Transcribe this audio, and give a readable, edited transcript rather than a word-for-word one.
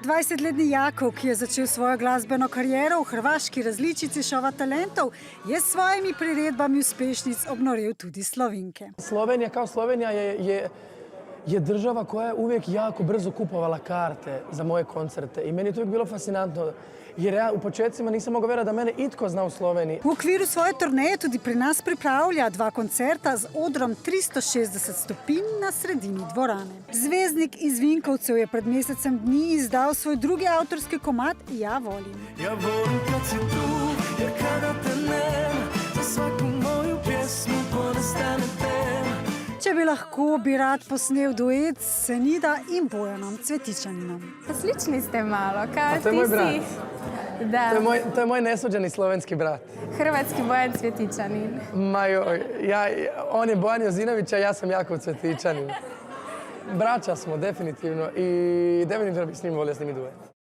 20-letni Jakov, ki je začel svojo glasbeno kariero v hrvaški različici šova talentov, je s svojimi priredbami uspešnic obnorel tudi Slovenke. Slovenija kao Slovenija je država koja je uvijek jako brzo kupovala karte za moje koncerte i meni je to uvijek bilo fascinantno. Jer ja u početcima nisam mogao vjerovati da mene itko zna u Sloveniji. V okviru svoje turneje tudi pri nas pripravlja 2 koncerta z odrom 360 stopinj na sredini dvorane. Zvezdnik iz Vinkovcev je pred mesecem dni izdal svoj drugi avtorski komad Ja volim. Ja volim kad si tu, jer kada te nema, za svaku moju pjesmu ponestane tema. Če bi lahko, bi rad posnel duet s Senida in Bojanom Cvetičaninom. Slični ste malo, kao to je moj brat. Da. To je moj nesuđeni slovenski brat. Hrvatski Bojan Cvjetičanin. Ma joj, on je Bojan Jozinović, a ja sam Jakov Cvetičanin. Braća smo, definitivno. I definitivno bih s njim volio snimiti duet.